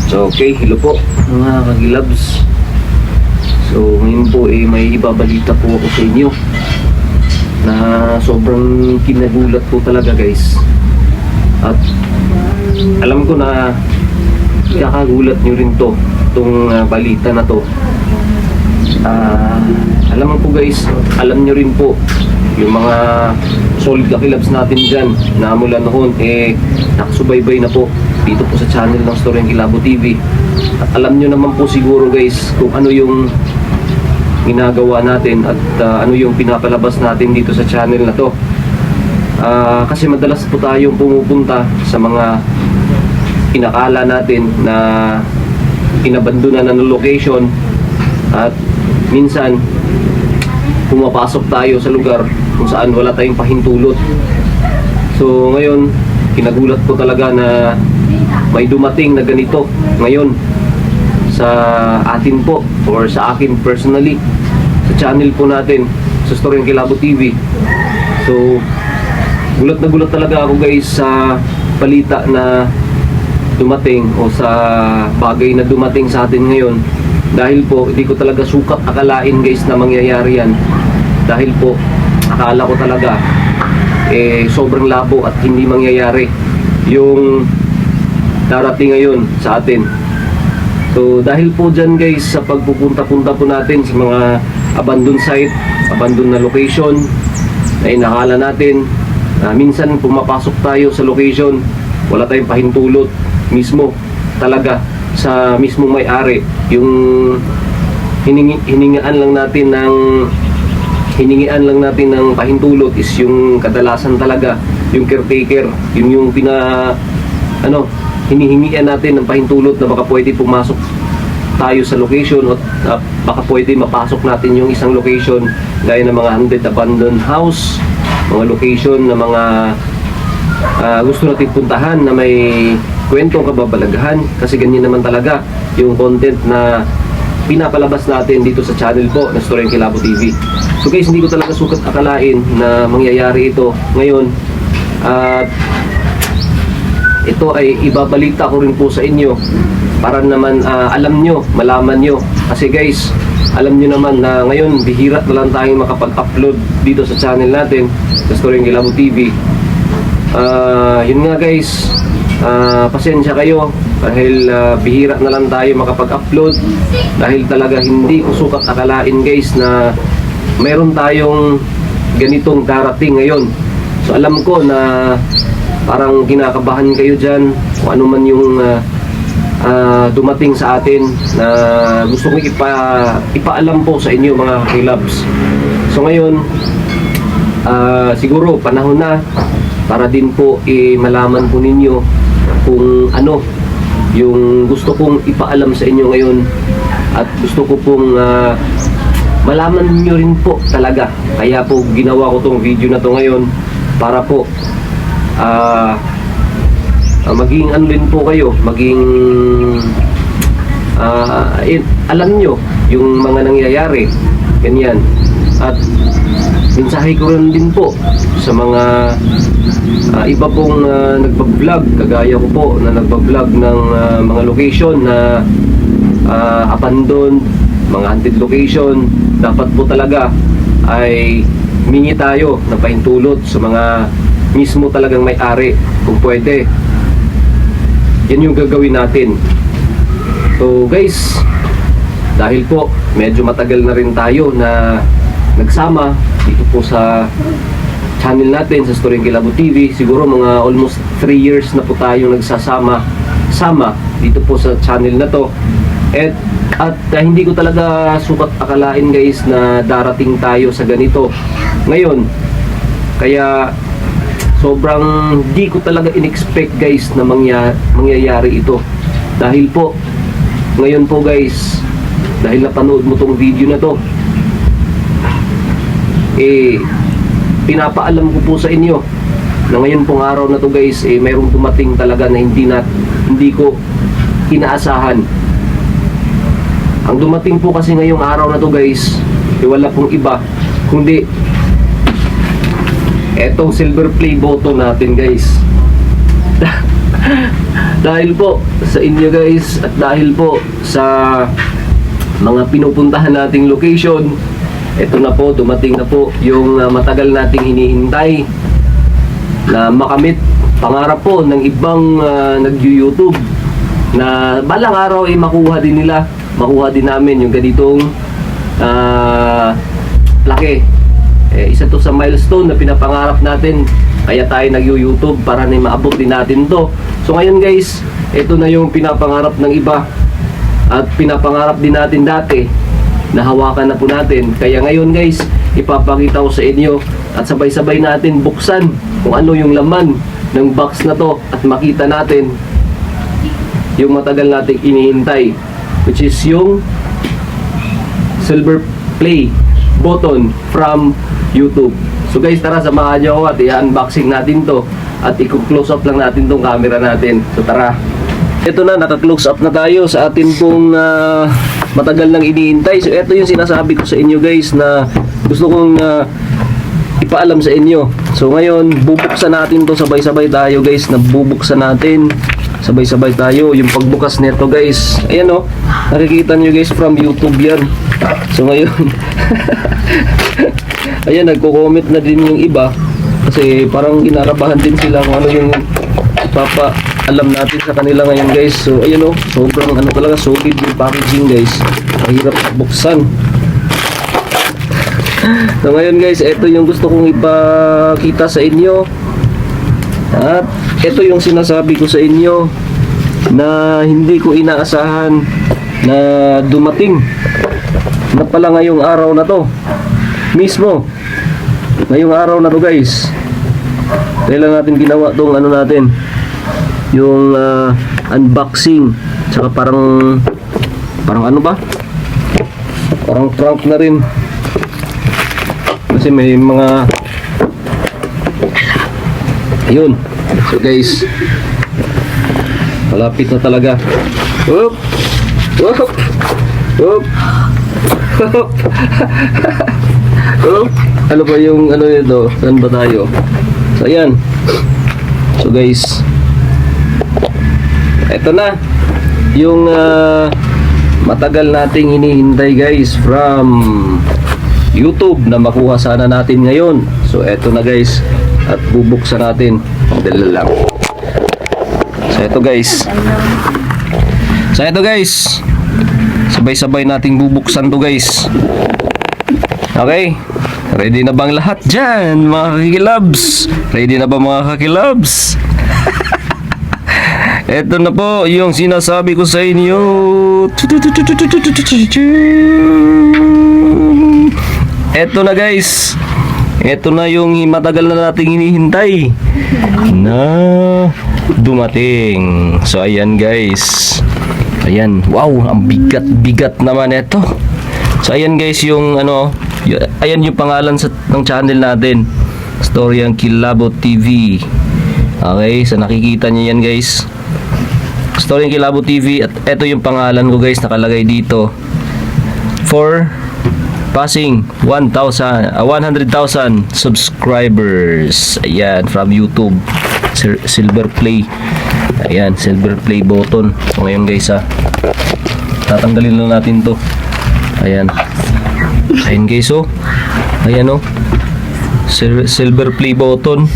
So okay, hello po mga kagilabs. So ngayon po may ibabalita po ako sa inyo na sobrang kinagulat po talaga guys. At alam ko na kakagulat nyo rin to, itong balita na to. Alam mo po guys, alam nyo rin po yung mga solid kakilabs natin dyan na mula noon nakasubaybay na po dito po sa channel ng Storyang Kilabo TV. At alam nyo naman po siguro guys kung ano yung ginagawa natin at ano yung pinapalabas natin dito sa channel na to. Kasi madalas po tayong pumupunta sa mga inakala natin na inabandonan ng location at minsan pumapasok tayo sa lugar kung saan wala tayong pahintulot. So ngayon kinagulat ko talaga na may dumating na ganito ngayon sa atin po or sa akin personally sa channel po natin sa Storyang Kilabo TV. So gulat na gulat talaga ako guys sa balita na dumating o sa bagay na dumating sa atin ngayon, dahil po hindi ko talaga sukat akalain guys na mangyayari yan. Dahil po akala ko talaga sobrang labo at hindi mangyayari yung darating ngayon sa atin. So dahil po dyan guys sa pagpupunta-punta po natin sa mga abandoned site, abandoned na location na inakala natin, minsan pumapasok tayo sa location, wala tayong pahintulot mismo talaga sa mismong may-ari. Yung hiningian lang natin ng pahintulot is yung kadalasan talaga yung caretaker, yung hinihingian natin ng pahintulot na baka pwede pumasok tayo sa location at baka pwede mapasok natin yung isang location gaya ng mga haunted abandoned house, mga location na mga gusto natin puntahan na may kwentong kababalaghan, kasi ganyan naman talaga yung content na pinapalabas natin dito sa channel po na Storyang Kilabo TV. So guys, hindi ko talaga sukat akalain na mangyayari ito ngayon. At ito ay ibabalita ko rin po sa inyo para naman alam nyo, malaman nyo. Kasi guys, alam nyo naman na ngayon bihira na lang tayong makapag-upload dito sa channel natin sa Storyang Kilabo TV. Yun nga guys, pasensya kayo dahil bihira na lang tayo makapag-upload, dahil talaga hindi ko sukat akalain guys na meron tayong ganitong darating ngayon. So alam ko na parang kinakabahan kayo dyan kung ano man yung dumating sa atin na gusto kong ipaalam po sa inyo mga kilabs. So ngayon siguro panahon na para din po malaman po ninyo kung ano yung gusto kong ipaalam sa inyo ngayon, at gusto ko pong malaman niyo rin po talaga. Kaya po ginawa ko tong video na to ngayon para po maging ano din po kayo, maging alam nyo yung mga nangyayari ganyan. At mensahe ko rin din po sa mga iba pong nagbablog kagaya ko po na nagbablog ng mga location na abandoned, mga haunted location. Dapat po talaga ay humingi tayo ng pahintulot sa mga mismo talagang may-ari kung pwede. Yan yung gagawin natin. So guys, dahil po medyo matagal na rin tayo na nagsama dito po sa channel natin sa Storyang Kilabo TV, siguro mga almost 3 years na po tayo nagsasama dito po sa channel na to. At hindi ko talaga sukat akalain guys na darating tayo sa ganito ngayon. Kaya sobrang di ko talaga in-expect guys na mangyayari ito. Dahil po ngayon po guys, dahil napanood mo tong video na to, pinapaalam ko po sa inyo na ngayon pong araw na to guys, mayroong dumating talaga na hindi ko inaasahan. Ang dumating po kasi ngayong araw na to guys, wala pong iba kundi etong silver play button natin guys. Dahil po sa inyo guys at dahil po sa mga pinupuntahan nating location, ito na po, dumating na po yung matagal nating hinihintay na makamit pangarap po ng ibang nag-YouTube na balang araw ay makuha din namin yung ganitong laki. Isa to sa milestone na pinapangarap natin, kaya tayo nag-YouTube para na maabot din natin to. So ngayon guys, ito na yung pinapangarap ng iba at pinapangarap din natin dati, nahawakan na po natin. Kaya ngayon guys, ipapakita ko sa inyo at sabay-sabay natin buksan kung ano yung laman ng box na to at makita natin yung matagal nating inihintay, which is yung silver play button from YouTube. So guys, tara, samahan nyo ako at i-unboxing natin to at i-close up lang natin tong camera natin. So tara. Ito na, naka-close up na tayo sa atin pong matagal nang iniintay. So ito yung sinasabi ko sa inyo guys na gusto kong ipaalam sa inyo. So ngayon, bubuksan natin to sabay-sabay tayo guys. Nabubuksan natin sabay-sabay tayo yung pagbukas nito guys. Ayan o, nakikita nyo guys from YouTube yan. So ngayon ayan, nagko-comment na din yung iba kasi parang kinakabahan din sila kung ano yung ipapaalam natin sa kanila ngayon guys. So ayan o, sobrang ano talaga, solid yung packaging guys, mahirap buksan. So ngayon guys, ito yung gusto kong ipakita sa inyo at ito yung sinasabi ko sa inyo na hindi ko inaasahan na dumating na pala ngayong araw na to mismo. Ngayong araw na to guys, kailan natin ginawa tong ano natin, yung unboxing, tsaka parang ano ba, parang prank na rin kasi may mga ayun. So guys, malapit na talaga. Whoop! Whoop! Whoop! Whoop! Whoop! Ano ba yung ano nito? Saan ba tayo? So ayan. So guys, eto na yung matagal nating hinihintay guys from YouTube na makuha sana natin ngayon. So eto na guys, at bubuksan natin. Dala lang. So ito guys. Sabay-sabay nating bubuksan to guys. Okay? Ready na bang lahat dyan, mga kakilabs? Ready na ba mga kakilabs? Ito na po yung sinasabi ko sa inyo. Ito na guys. Ito na yung matagal na nating hinihintay na dumating. So ayan guys. Ayan, wow, ang bigat naman ito. So ayan guys yung ano, ayan yung pangalan ng channel natin, Storyang Kilabot TV. Okay, so nakikita niyo yan guys, Storyang Kilabot TV, at ito yung pangalan ko guys, nakalagay dito for passing 100,000 subscribers. Ayan, from YouTube, silver play. Ayan, silver play button. So ngayon guys tatanggalin lang natin to. Ayan. Ayan guys oh. Ayan oh. Silver play button.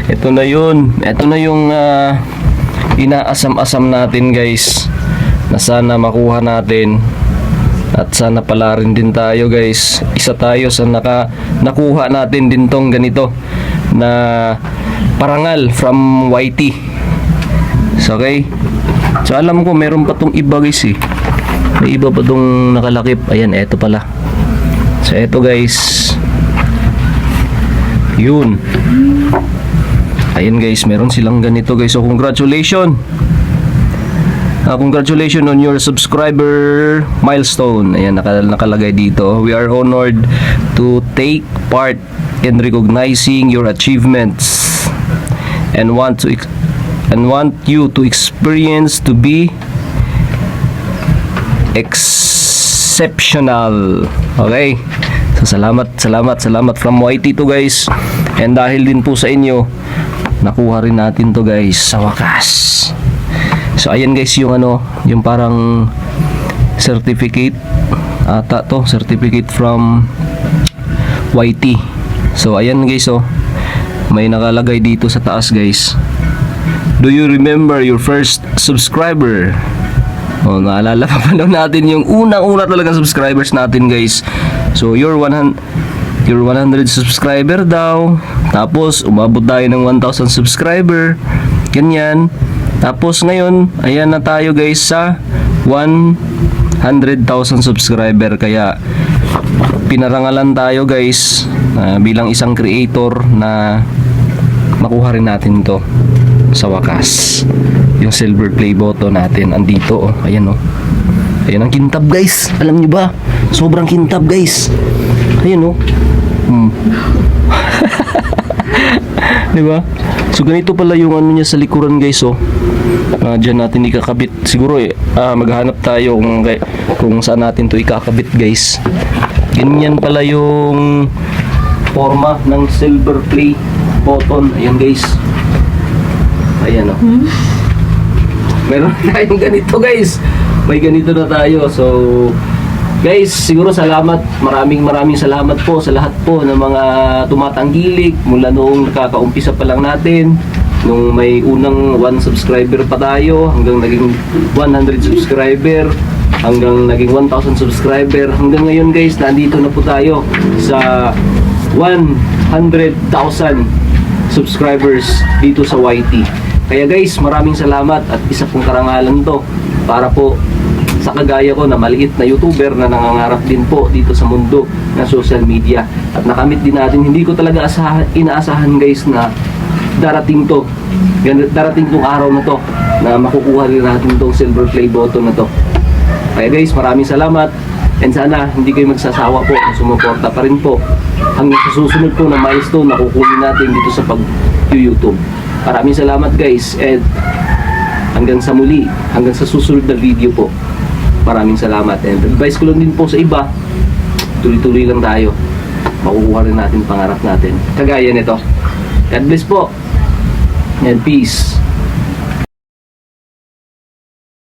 Ito na yun. Ito na yung inaasam-asam natin guys, na sana makuha natin. At sana pala rin din tayo guys, isa tayo sa nakuha natin din tong ganito na parangal from YT. So okay. So alam ko meron pa tong iba guys eh. May iba pa tong nakalakip. Ayan, eto pala. So eto guys, yun. Ayan guys, meron silang ganito guys. So congratulations. Congratulations on your subscriber milestone. Ayan, nakalagay dito. We are honored to take part in recognizing your achievements and want you to experience to be exceptional. Okay. So salamat from YT to guys. And dahil din po sa inyo, nakuha rin natin to guys sa wakas. So ayan guys yung yung parang certificate ata to, certificate from YT. So ayan guys, may nakalagay dito sa taas guys. Do you remember your first subscriber? Naalala pa daw natin yung unang-una talagang subscribers natin guys. So your 100 subscriber daw. Tapos umabot tayo ng 1,000 subscriber. Ganyan. Tapos ngayon, ayan na tayo guys sa 100,000 subscriber. Kaya pinarangalan tayo guys bilang isang creator na makuha rin natin to sa wakas. Yung silver play button natin andito ayan ayan ang kintab guys, alam niyo ba, sobrang kintab guys, ayan di ba? So ganito pala yung niya sa likuran guys dyan natin ikakabit siguro maghanap tayo kung saan natin to ikakabit guys. Ganyan pala yung forma ng silver play button, ayan guys. Ayan meron tayong ganito guys, may ganito na tayo. So guys, siguro salamat, maraming salamat po sa lahat po ng mga tumatanggilik mula noong nakakaumpisa pa lang natin, nung may unang 1 subscriber pa tayo hanggang naging 100 subscriber, hanggang naging 1,000 subscriber, hanggang ngayon guys nandito na po tayo sa 100,000 subscribers dito sa YT. Kaya guys, maraming salamat at isa pong karangalan to para po sa kagaya ko na maliit na YouTuber na nangangarap din po dito sa mundo ng social media. At nakamit din natin, hindi ko talaga inaasahan guys na darating tong araw na to na makukuha rin natin tong silver play button na to. Kaya guys, maraming salamat and sana hindi kayo magsasawa po na sumuporta pa rin po hanggang sa susunod po na milestone na kukunin natin dito sa pag-YouTube. Maraming salamat guys and hanggang sa muli, hanggang sa susunod na video po. Maraming salamat and advice ko lang din po sa iba, tuloy-tuloy lang tayo, makukuha rin natin pangarap natin kagaya nito. God bless po and peace.